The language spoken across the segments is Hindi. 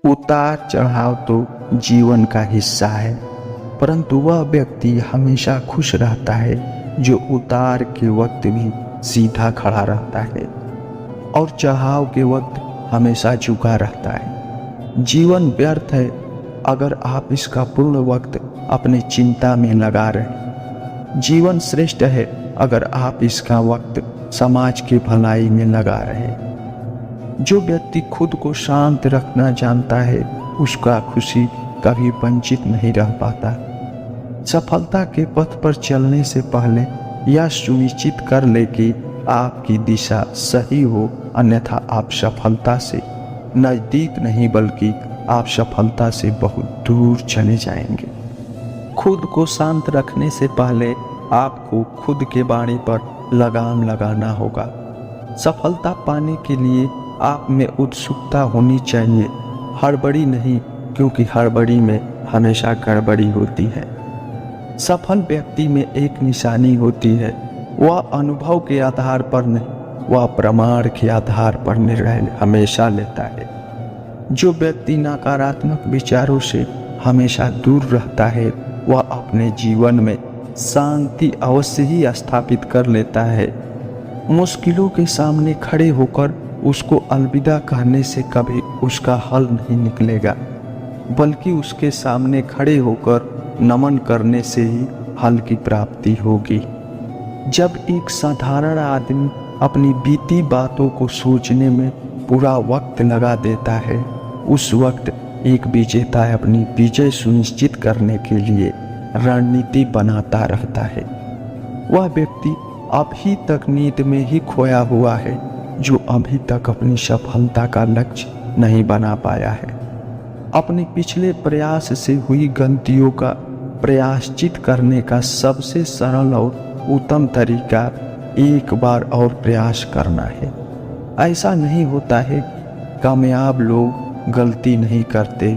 उतार चढ़ाव तो जीवन का हिस्सा है, परंतु वह व्यक्ति हमेशा खुश रहता है जो उतार के वक्त भी सीधा खड़ा रहता है और चढ़ाव के वक्त हमेशा झुका रहता है। जीवन व्यर्थ है अगर आप इसका पूर्ण वक्त अपनी चिंता में लगा रहे। जीवन श्रेष्ठ है अगर आप इसका वक्त समाज की भलाई में लगा रहे। जो व्यक्ति खुद को शांत रखना जानता है उसका खुशी कभी वंचित नहीं रह पाता। सफलता के पथ पर चलने से पहले यह सुनिश्चित कर ले कि आपकी दिशा सही हो, अन्यथा आप सफलता से नज़दीक नहीं बल्कि आप सफलता से बहुत दूर चले जाएंगे। खुद को शांत रखने से पहले आपको खुद के बाणी पर लगाम लगाना होगा। सफलता पाने के लिए आप में उत्सुकता होनी चाहिए, हड़बड़ी नहीं, क्योंकि हड़बड़ी में हमेशा गड़बड़ी होती है। सफल व्यक्ति में एक निशानी होती है, वह अनुभव के आधार पर नहीं, वह प्रमाण के आधार पर निर्णय हमेशा लेता है। जो व्यक्ति नकारात्मक विचारों से हमेशा दूर रहता है वह अपने जीवन में शांति अवश्य ही स्थापित कर लेता है। मुश्किलों के सामने खड़े होकर उसको अलविदा कहने से कभी उसका हल नहीं निकलेगा, बल्कि उसके सामने खड़े होकर नमन करने से ही हल की प्राप्ति होगी। जब एक साधारण आदमी अपनी बीती बातों को सोचने में पूरा वक्त लगा देता है, उस वक्त एक विजेता अपनी विजय सुनिश्चित करने के लिए रणनीति बनाता रहता है। वह व्यक्ति अभी तक नींद में ही खोया हुआ है जो अभी तक अपनी सफलता का लक्ष्य नहीं बना पाया है। अपने पिछले प्रयास से हुई गलतियों का प्रायश्चित करने का सबसे सरल और उत्तम तरीका एक बार और प्रयास करना है। ऐसा नहीं होता है कामयाब लोग गलती नहीं करते,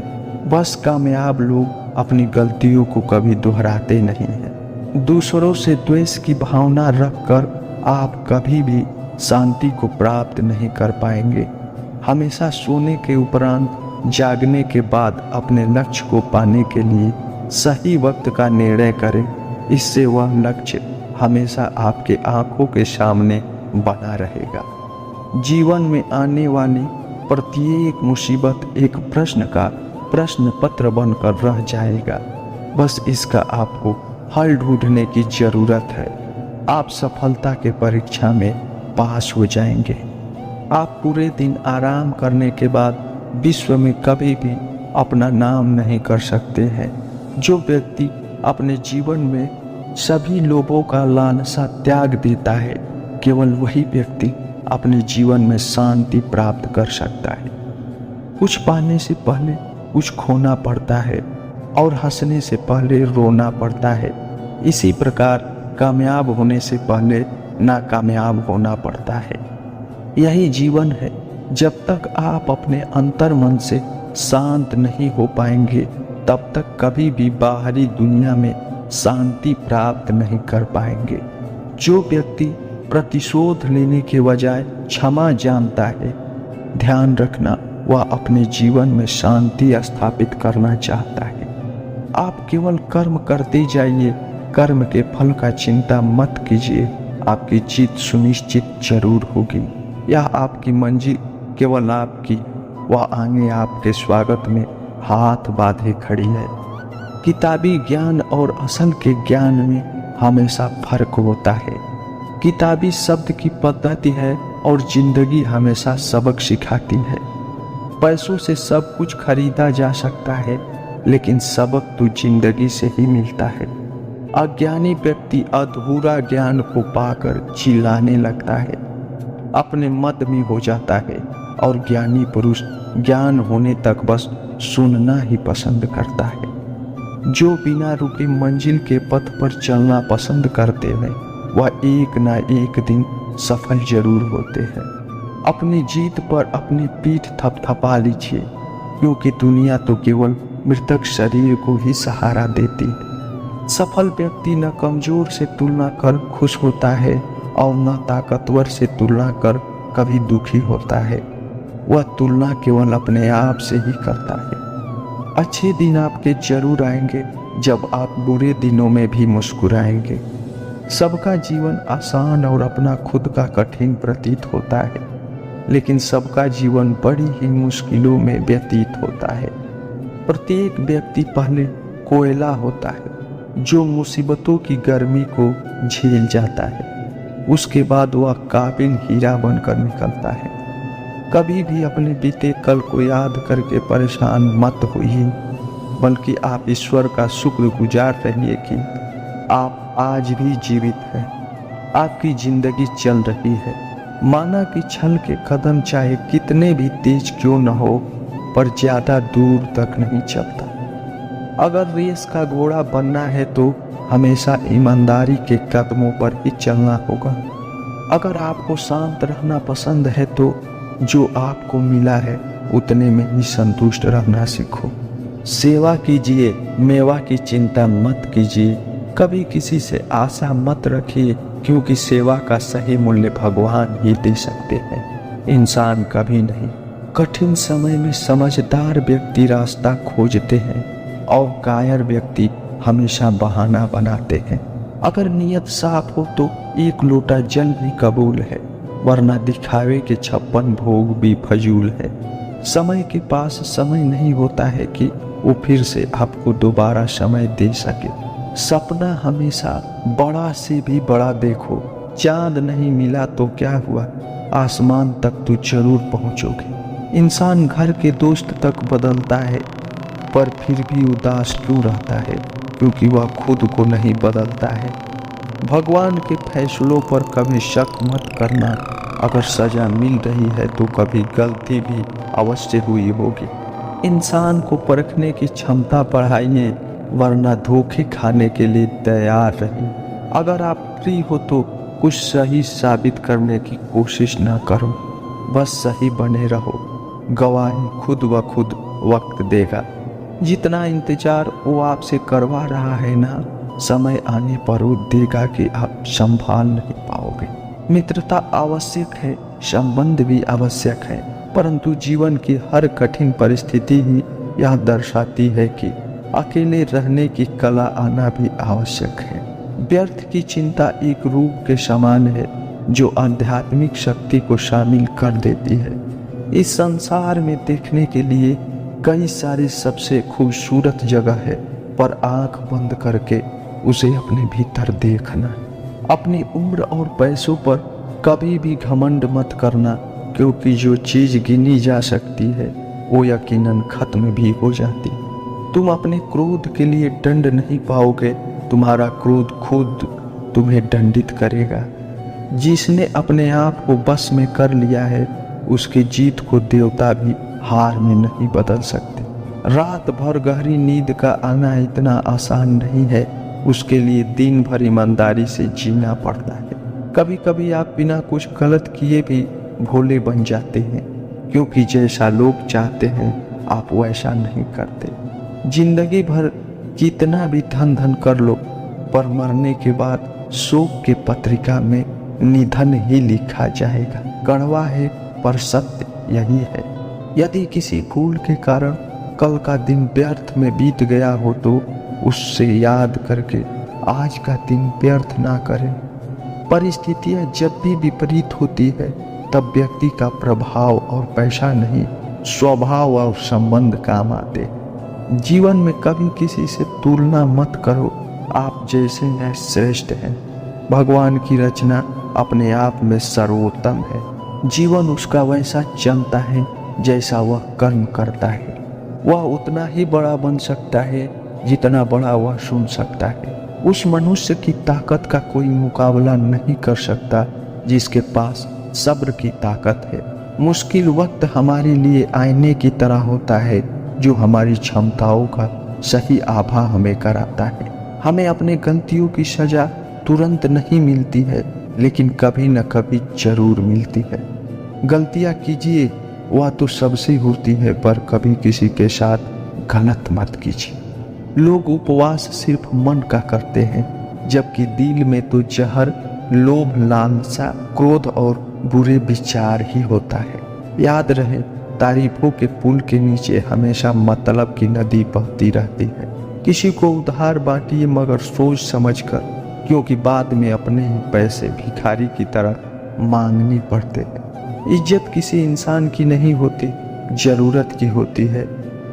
बस कामयाब लोग अपनी गलतियों को कभी दोहराते नहीं हैं। दूसरों से द्वेष की भावना रखकर आप कभी भी शांति को प्राप्त नहीं कर पाएंगे। हमेशा सोने के उपरांत जागने के बाद अपने लक्ष्य को पाने के लिए सही वक्त का निर्णय करें, इससे वह लक्ष्य हमेशा आपके आंखों के सामने बना रहेगा। जीवन में आने वाली प्रत्येक मुसीबत एक प्रश्न पत्र बनकर रह जाएगा। बस इसका आपको हल ढूंढने की जरूरत है। आप सफलता के परीक्षा में पास हो जाएंगे। आप पूरे दिन आराम करने के बाद विश्व में कभी भी अपना नाम नहीं कर सकते हैं। जो व्यक्ति अपने जीवन में सभी लोगों का लालसा त्याग देता है, केवल वही व्यक्ति अपने जीवन में शांति प्राप्त कर सकता है। कुछ पाने से पहले कुछ खोना पड़ता है और हंसने से पहले रोना पड़ता है। इसी प्रकार कामयाब होने से पहले नाकामयाब होना पड़ता है। यही जीवन है। जब तक आप अपने अंतर मन से शांत नहीं हो पाएंगे तब तक कभी भी बाहरी दुनिया में शांति प्राप्त नहीं कर पाएंगे। जो व्यक्ति प्रतिशोध लेने के बजाय क्षमा जानता है, ध्यान रखना वह अपने जीवन में शांति स्थापित करना चाहता है। आप केवल कर्म करते जाइए, कर्म के फल का चिंता मत कीजिए। आपकी जीत सुनिश्चित जरूर होगी। यह आपकी मंजिल केवल आपकी, वह आगे आपके स्वागत में हाथ बांधे खड़ी है। किताबी ज्ञान और असल के ज्ञान में हमेशा फर्क होता है। किताबी शब्द की पद्धति है और जिंदगी हमेशा सबक सिखाती है। पैसों से सब कुछ खरीदा जा सकता है, लेकिन सबक तो जिंदगी से ही मिलता है। अज्ञानी व्यक्ति अधूरा ज्ञान को पाकर चिल्लाने लगता है, अपने मत में हो जाता है, और ज्ञानी पुरुष ज्ञान होने तक बस सुनना ही पसंद करता है। जो बिना रुके मंजिल के पथ पर चलना पसंद करते हैं वह एक ना एक दिन सफल जरूर होते हैं। अपनी जीत पर अपनी पीठ थपथपा लीजिए, क्योंकि दुनिया तो केवल मृतक शरीर को ही सहारा देती है। सफल व्यक्ति न कमजोर से तुलना कर खुश होता है और न ताकतवर से तुलना कर कभी दुखी होता है। वह तुलना केवल अपने आप से ही करता है। अच्छे दिन आपके जरूर आएंगे जब आप बुरे दिनों में भी मुस्कुराएंगे। सबका जीवन आसान और अपना खुद का कठिन प्रतीत होता है, लेकिन सबका जीवन बड़ी ही मुश्किलों में व्यतीत होता है। प्रत्येक व्यक्ति पहले कोयला होता है जो मुसीबतों की गर्मी को झेल जाता है, उसके बाद वह काबिल हीरा बनकर निकलता है। कभी भी अपने बीते कल को याद करके परेशान मत होइए, बल्कि आप ईश्वर का शुक्रगुजार रहिए कि आप आज भी जीवित हैं, आपकी जिंदगी चल रही है। माना कि छल के कदम चाहे कितने भी तेज क्यों न हो, पर ज्यादा दूर तक नहीं चलता। अगर रेस का घोड़ा बनना है तो हमेशा ईमानदारी के कदमों पर ही चलना होगा। अगर आपको शांत रहना पसंद है तो जो आपको मिला है उतने में ही संतुष्ट रहना सीखो। सेवा कीजिए, मेवा की चिंता मत कीजिए। कभी किसी से आशा मत रखिए, क्योंकि सेवा का सही मूल्य भगवान ही दे सकते हैं, इंसान कभी नहीं। कठिन समय में समझदार व्यक्ति रास्ता खोजते हैं और कायर व्यक्ति हमेशा बहाना बनाते हैं। अगर नियत साफ हो तो एक लोटा जल भी कबूल है, वरना दिखावे के 56 भोग भी फजूल है। समय के पास समय नहीं होता है कि वो फिर से आपको दोबारा समय दे सके। सपना हमेशा बड़ा से भी बड़ा देखो। चांद नहीं मिला तो क्या हुआ, आसमान तक तो जरूर पहुंचोगे। इंसान घर के दोस्त तक बदलता है, पर फिर भी उदास क्यों रहता है, क्योंकि वह खुद को नहीं बदलता है। भगवान के फैसलों पर कभी शक मत करना। अगर सजा मिल रही है तो कभी गलती भी अवश्य हुई होगी। इंसान को परखने की क्षमता बढ़ाइए, वरना धोखे खाने के लिए तैयार रहिए। अगर आप फ्री हो तो कुछ सही साबित करने की कोशिश न करो, बस सही बने रहो। गवाही खुद ब खुद वक्त देगा। जितना इंतजार वो आपसे करवा रहा है ना, समय आने पर वो देगा कि आप संभाल नहीं पाओगे। मित्रता आवश्यक है, संबंध भी आवश्यक है, परंतु जीवन की हर कठिन परिस्थिति ही यह दर्शाती है कि अकेले रहने की कला आना भी आवश्यक है। व्यर्थ की चिंता एक रूप के समान है जो आध्यात्मिक शक्ति को शामिल कर देती है। इस संसार में देखने के लिए कई सारी सबसे खूबसूरत जगह है, पर आंख बंद करके उसे अपने भीतर देखना। अपनी उम्र और पैसों पर कभी भी घमंड मत करना, क्योंकि जो चीज गिनी जा सकती है वो यकीनन खत्म भी हो जाती। तुम अपने क्रोध के लिए दंड नहीं पाओगे, तुम्हारा क्रोध खुद तुम्हें दंडित करेगा। जिसने अपने आप को बस में कर लिया है, उसकी जीत को देवता भी हार में नहीं बदल सकते। रात भर गहरी नींद का आना इतना आसान नहीं है, उसके लिए दिन भर ईमानदारी से जीना पड़ता है। कभी कभी आप बिना कुछ गलत किए भी भोले बन जाते हैं, क्योंकि जैसा लोग चाहते हैं आप वैसा नहीं करते। जिंदगी भर कितना भी धन कर लो, पर मरने के बाद शोक के पत्रिका में निधन ही लिखा जाएगा। कड़वा है पर सत्य यही है। यदि किसी भूल के कारण कल का दिन व्यर्थ में बीत गया हो तो उससे याद करके आज का दिन व्यर्थ ना करें। परिस्थितियां जब भी विपरीत होती है तब व्यक्ति का प्रभाव और पैसा नहीं, स्वभाव और संबंध काम आते हैं। जीवन में कभी किसी से तुलना मत करो, आप जैसे हैं श्रेष्ठ हैं। भगवान की रचना अपने आप में सर्वोत्तम है। जीवन उसका वैसा चलता है जैसा वह कर्म करता है। वह उतना ही बड़ा बन सकता है जितना बड़ा वह सुन सकता है। उस मनुष्य की ताकत का कोई मुकाबला नहीं कर सकता जिसके पास सब्र की ताकत है। मुश्किल वक्त हमारे लिए आईने की तरह होता है जो हमारी क्षमताओं का सही आभा हमें कराता है। हमें अपने गलतियों की सजा तुरंत नहीं मिलती है, लेकिन कभी न कभी जरूर मिलती है। गलतियां कीजिए, वह तो सबसे होती है, पर कभी किसी के साथ गलत मत कीजिए। लोग उपवास सिर्फ मन का करते हैं, जबकि दिल में तो जहर, लोभ, लालसा, क्रोध और बुरे विचार ही होता है। याद रहे, तारीफों के पुल के नीचे हमेशा मतलब की नदी बहती रहती है। किसी को उधार बांटिए मगर सोच समझकर, क्योंकि बाद में अपने ही पैसे भिखारी की तरह मांगनी पड़ते हैं। इज्जत किसी इंसान की नहीं होती, जरूरत की होती है।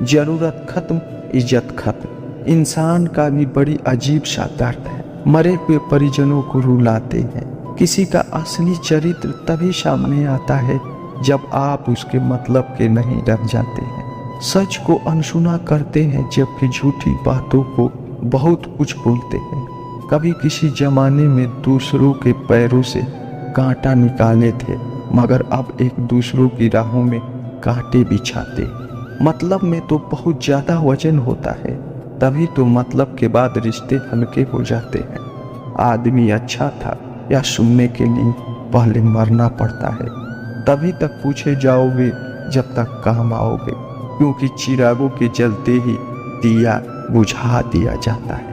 जरूरत खत्म, इज्जत खत्म। इंसान का भी बड़ी अजीब सा दर्द है। मरे हुए परिजनों को रुलाते हैं। किसी का असली चरित्र तभी सामने आता है जब आप उसके मतलब के नहीं रह जाते हैं। सच को अनसुना करते हैं जबकि झूठी बातों को बहुत कुछ बोलते हैं। कभी किसी जमाने में दूसरों के पैरों से कांटा निकाले थे, मगर अब एक दूसरों की राहों में कांटे बिछाते। मतलब में तो बहुत ज्यादा वजन होता है, तभी तो मतलब के बाद रिश्ते हल्के हो जाते हैं। आदमी अच्छा था या सुनने के लिए पहले मरना पड़ता है, तभी तक पूछे जाओगे जब तक काम आओगे, क्योंकि चिरागों के जलते ही दिया बुझा दिया जाता है।